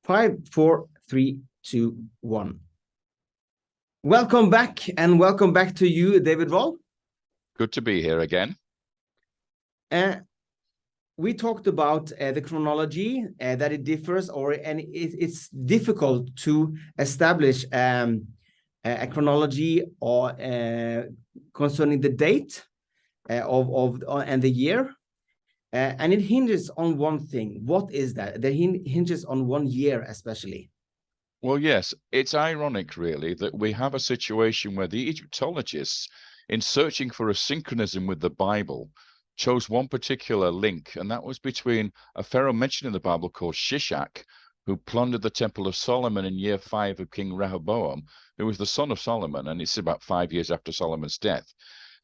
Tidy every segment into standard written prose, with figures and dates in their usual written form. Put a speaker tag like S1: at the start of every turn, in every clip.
S1: 5, 4, 3, 2, 1. Welcome back, and welcome back to you, David Rohl.
S2: Good to be here again.
S1: We talked about the chronology, that it differs, and it's difficult to establish a chronology or concerning the date and the year. And it hinges on one thing. What is that? That hinges on 1 year, especially.
S2: Well, yes, it's ironic, really, that we have a situation where the Egyptologists, in searching for a synchronism with the Bible, chose one particular link, and that was between a pharaoh mentioned in the Bible called Shishak, who plundered the Temple of Solomon in year 5 of King Rehoboam, who was the son of Solomon, and it's about 5 years after Solomon's death.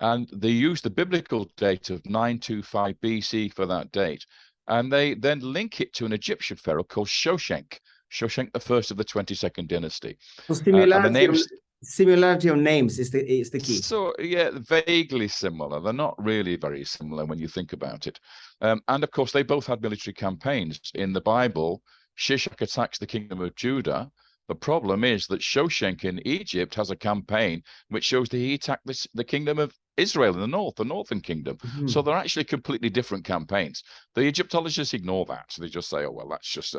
S2: And they used the biblical date of 925 BC for that date. And they then link it to an Egyptian pharaoh called Shoshenq the first of the 22nd dynasty.
S1: So similarity of names is the key.
S2: So, yeah, vaguely similar. They're not really very similar when you think about it. And of course, they both had military campaigns. In the Bible, Shishak attacks the kingdom of Judah. The problem is that Shoshenq in Egypt has a campaign which shows that he attacked the kingdom of Israel in the north, the northern kingdom. Mm-hmm. So they're actually completely different campaigns. The Egyptologists ignore that. So they just say, oh, well, that's just,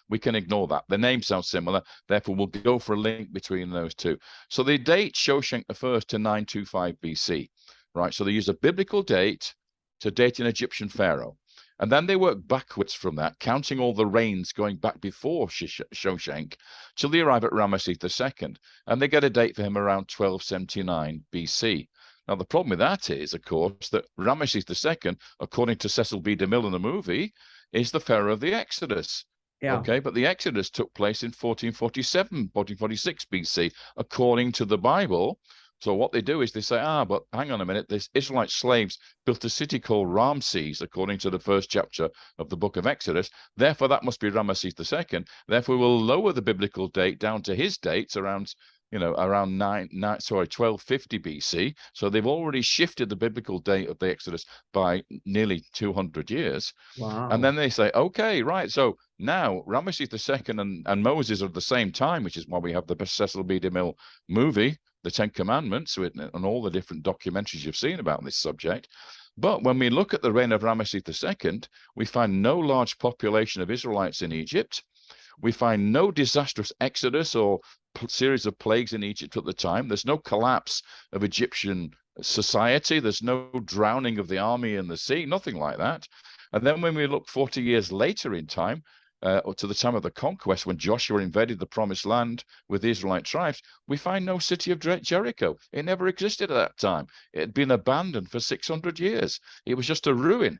S2: we can ignore that. The name sounds similar. Therefore, we'll go for a link between those two. So they date Shoshenq I to 925 BC, right? So they use a biblical date to date an Egyptian pharaoh. And then they work backwards from that, counting all the reigns going back before Shoshenq till they arrive at Ramesses II. And they get a date for him around 1279 BC. Now, the problem with that is, of course, that Ramesses II, according to Cecil B. DeMille in the movie, is the pharaoh of the Exodus. Yeah. Okay, but the Exodus took place in 1447, 1446 BC, according to the Bible. So what they do is they say, but hang on a minute, these Israelite slaves built a city called Ramses, according to the first chapter of the book of Exodus. Therefore, that must be Ramesses II. Therefore, we'll lower the biblical date down to his dates around 1250 BC. So they've already shifted the biblical date of the Exodus by nearly 200 years.
S1: Wow.
S2: And then they say, okay, right. So now Ramesses II and Moses are at the same time, which is why we have the Cecil B. DeMille movie, The Ten Commandments, and all the different documentaries you've seen about this subject. But when we look at the reign of Ramesses II, we find no large population of Israelites in Egypt. We find no disastrous exodus or series of plagues in Egypt at the time. There's no collapse of Egyptian society. There's no drowning of the army in the sea, nothing like that. And then when we look 40 years later in time, or to the time of the conquest, when Joshua invaded the promised land with the Israelite tribes, we find no city of Jericho. It never existed at that time. It had been abandoned for 600 years. It was just a ruin.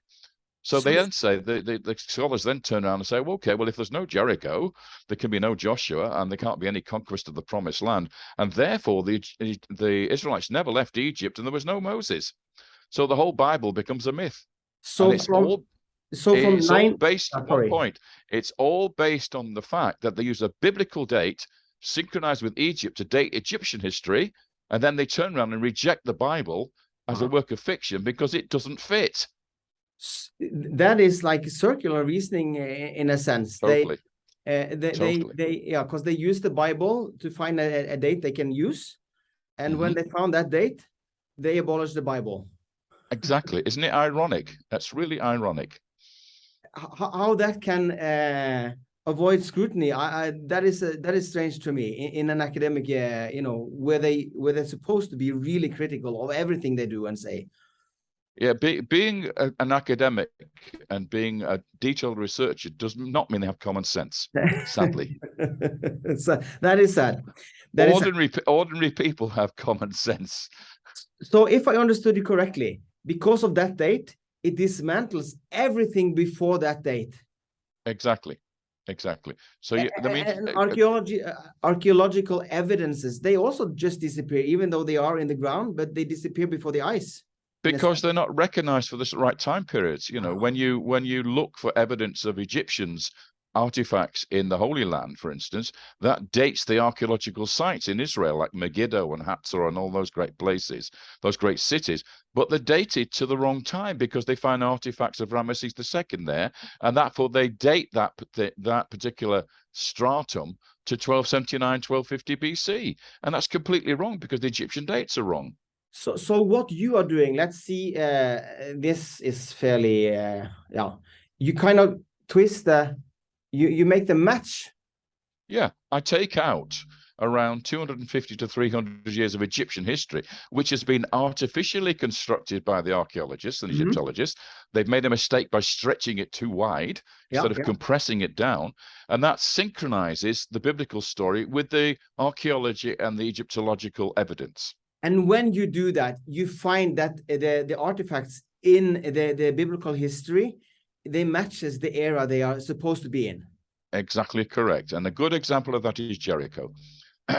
S2: So they then say, the scholars then turn around and say, well, okay, well, if there's no Jericho, there can be no Joshua, and there can't be any conquest of the promised land. And therefore, the Israelites never left Egypt, and there was no Moses. So the whole Bible becomes a myth.
S1: So
S2: it's all based on one point. It's all based on the fact that they use a biblical date synchronized with Egypt to date Egyptian history, and then they turn around and reject the Bible as a work of fiction because it doesn't fit.
S1: That is like circular reasoning in a sense.
S2: Totally.
S1: Because they use the Bible to find a date they can use, and when they found that date, they abolished the Bible.
S2: Exactly. Isn't it ironic? That's really ironic.
S1: How that can avoid scrutiny, that is strange to me in an academic, where they're supposed to be really critical of everything they do and say.
S2: Yeah, being an academic and being a detailed researcher does not mean they have common sense, sadly.
S1: So, that is sad.
S2: Ordinary people have common sense.
S1: So if I understood you correctly, because of that date, it dismantles everything before that date.
S2: Exactly. So
S1: archaeological evidences, they also just disappear, even though they are in the ground, but they disappear before the ice.
S2: Because they're not recognized for the right time periods. When you look for evidence of Egyptians artifacts in the Holy Land, for instance, that dates the archaeological sites in Israel, like Megiddo and Hatzor and all those great places, those great cities. But they're dated to the wrong time because they find artifacts of Ramesses II there, and therefore they date that particular stratum to 1279, 1250 BC. And that's completely wrong because the Egyptian dates are wrong.
S1: So what you are doing, let's see, this is fairly, yeah, you kind of twist you make the match.
S2: Yeah, I take out around 250 to 300 years of Egyptian history, which has been artificially constructed by the archaeologists and Egyptologists. They've made a mistake by stretching it too wide instead of compressing it down. And that synchronizes the biblical story with the archaeology and the Egyptological evidence.
S1: And when you do that, you find that the artifacts in the biblical history, they matches the era they are supposed to be in.
S2: Exactly correct. And a good example of that is Jericho.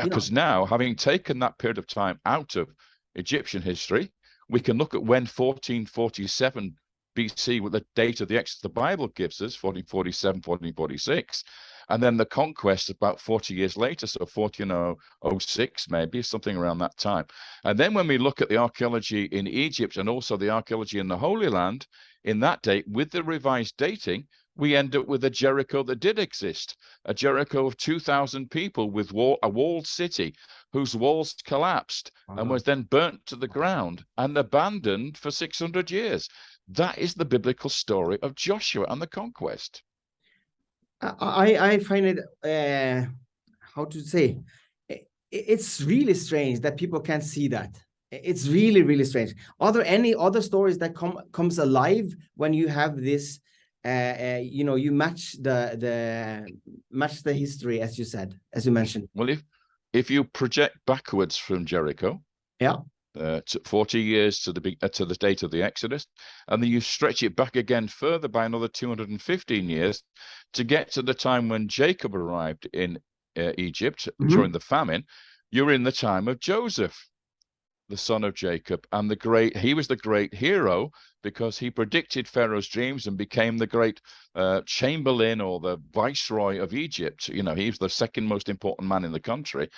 S2: Because now, having taken that period of time out of Egyptian history, we can look at when 1447 BC, with the date of the Exodus the Bible gives us, 1447, 1446, and then the conquest about 40 years later, so 1406 maybe, something around that time. And then when we look at the archaeology in Egypt and also the archaeology in the Holy Land, in that date, with the revised dating, we end up with a Jericho that did exist, a Jericho of 2,000 people with a walled city whose walls collapsed and was then burnt to the ground and abandoned for 600 years. That is the biblical story of Joshua and the conquest.
S1: I find it, how to say, it's really strange that people can't see that. It's really, really strange. Are there any other stories that comes alive when you have this? You know, you match the history, as you said, as you mentioned.
S2: Well, if you project backwards from Jericho, to 40 years to the date of the Exodus, and then you stretch it back again further by another 215 years to get to the time when Jacob arrived in Egypt during the famine, you're in the time of Joseph, the son of Jacob, and he was the great hero because he predicted Pharaoh's dreams and became the great chamberlain or the viceroy of Egypt. You know, he's the second most important man in the country.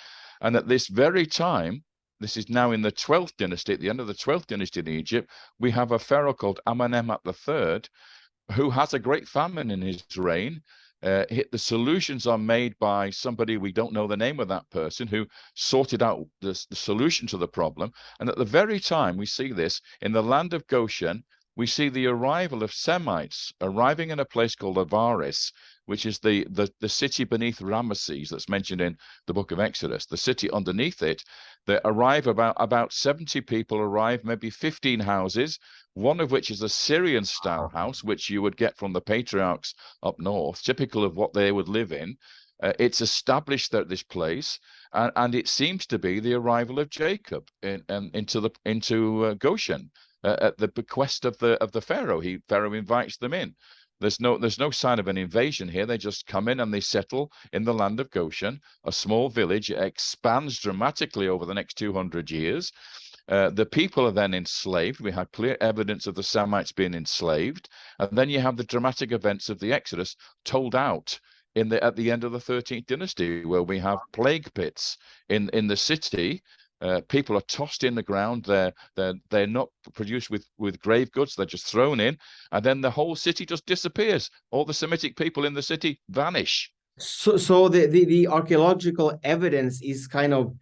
S2: And at this very time, this is now in the 12th dynasty, at the end of the 12th dynasty in Egypt, we have a pharaoh called Amenemhat III, who has a great famine in his reign. The solutions are made by somebody, we don't know the name of that person, who sorted out the solution to the problem. And at the very time we see this, in the land of Goshen, we see the arrival of Semites arriving in a place called Avaris, which is the city beneath Ramesses that's mentioned in the book of Exodus. The city underneath it, they arrive about 70 people arrive, maybe 15 houses, one of which is a Syrian-style house, which you would get from the patriarchs up north, typical of what they would live in. It's established at this place, and it seems to be the arrival of Jacob into Goshen at the bequest of the Pharaoh. Pharaoh invites them in. There's no sign of an invasion here. They just come in and they settle in the land of Goshen, a small village. It expands dramatically over the next 200 years. The people are then enslaved. We have clear evidence of the Semites being enslaved. And then you have the dramatic events of the Exodus told out at the end of the 13th dynasty, where we have plague pits in the city. People are tossed in the ground. They're not produced with grave goods. They're just thrown in, and then the whole city just disappears. All the Semitic people in the city vanish.
S1: So the archaeological evidence is kind of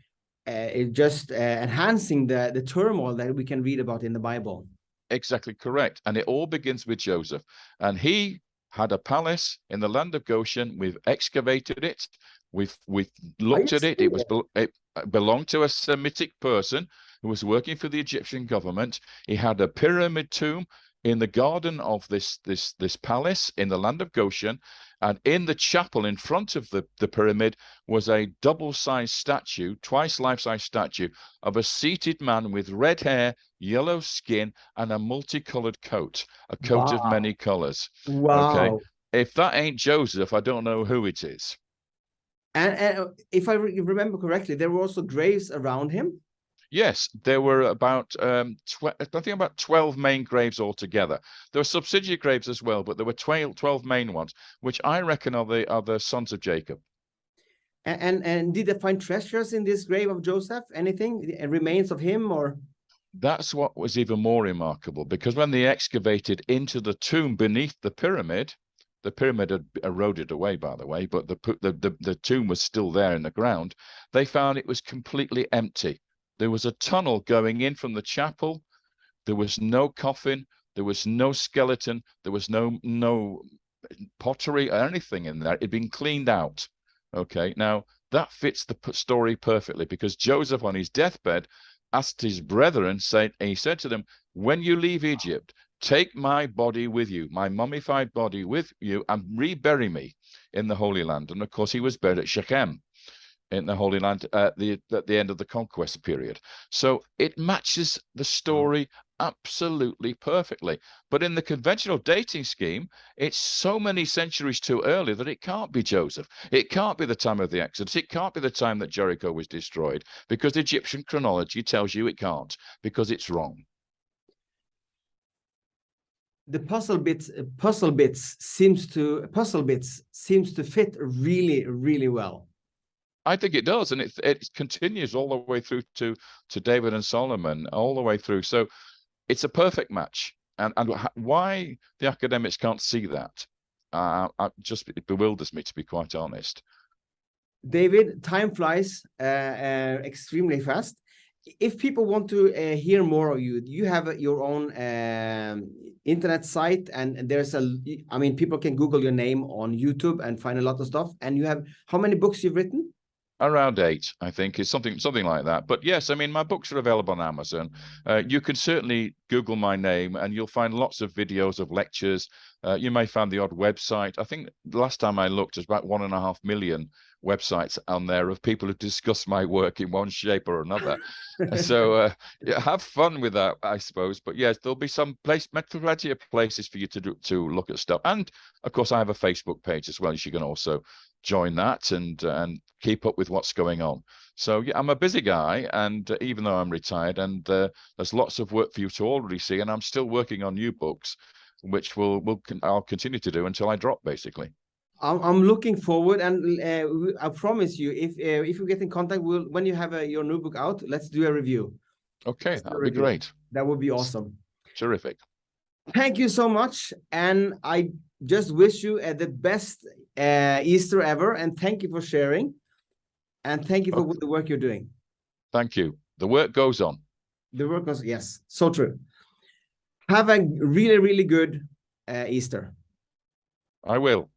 S1: just enhancing the turmoil that we can read about in the Bible.
S2: Exactly correct. And it all begins with Joseph, and he had a palace in the land of Goshen. We've excavated it. We've looked at it. It belonged to a Semitic person who was working for the Egyptian government. He had a pyramid tomb in the garden of this palace in the land of Goshen, and in the chapel in front of the pyramid was a double-sized statue, twice life-size statue of a seated man with red hair, yellow skin, and a multicolored coat, a coat of many colors.
S1: Wow.
S2: Okay, if that ain't Joseph, I don't know who it is.
S1: And if I remember correctly, there were also graves around him.
S2: Yes, there were about I think about 12 main graves altogether. There were subsidiary graves as well, but there were 12 main ones, which I reckon are the sons of Jacob.
S1: And did they find treasures in this grave of Joseph? Anything? Remains of him, or?
S2: That's what was even more remarkable, because when they excavated into the tomb beneath the pyramid had eroded away, by the way, but the tomb was still there in the ground. They found it was completely empty. There was a tunnel going in from the chapel. There was no coffin. There was no skeleton. There was no pottery or anything in there. It had been cleaned out. Okay, now that fits the story perfectly, because Joseph on his deathbed asked his brethren, he said to them, when you leave Egypt, take my body with you, my mummified body with you, and rebury me in the Holy Land. And of course, he was buried at Shechem in the Holy Land at the end of the conquest period. So it matches the story absolutely perfectly. But in the conventional dating scheme, it's so many centuries too early that it can't be Joseph. It can't be the time of the Exodus. It can't be the time that Jericho was destroyed, because Egyptian chronology tells you it can't, because it's wrong.
S1: The puzzle bits seems to fit really, really well.
S2: I think it does, and it continues all the way through to David and Solomon, all the way through. So it's a perfect match, and why the academics can't see that, it bewilders me, to be quite honest.
S1: David, time flies extremely fast. If people want to hear more of you, you have your own internet site, and there's people can Google your name on YouTube and find a lot of stuff. And you have, how many books you've written?
S2: Around 8, I think, is something like that. But yes, I mean, my books are available on Amazon. You can certainly Google my name, and you'll find lots of videos of lectures. You may find the odd website. I think the last time I looked, there's about 1.5 million websites on there of people who discuss my work in one shape or another. So yeah, have fun with that, I suppose. But yes, there'll be plenty of places for you to look at stuff. And of course, I have a Facebook page as well. You can also join that and keep up with what's going on. So yeah, I'm a busy guy, and even though I'm retired, and there's lots of work for you to already see, and I'm still working on new books, which I'll continue to do until I drop, basically.
S1: I'm looking forward, and I promise you, if we get in contact, when you have your new book out, let's do a review.
S2: Okay, that'd be great.
S1: That would be awesome.
S2: Terrific.
S1: Thank you so much, and I just wish you the best Easter ever, and thank you for sharing, and thank you for the work you're doing.
S2: Thank you. The work goes on.
S1: The work goes, yes, so true. Have a really, really good Easter.
S2: I will.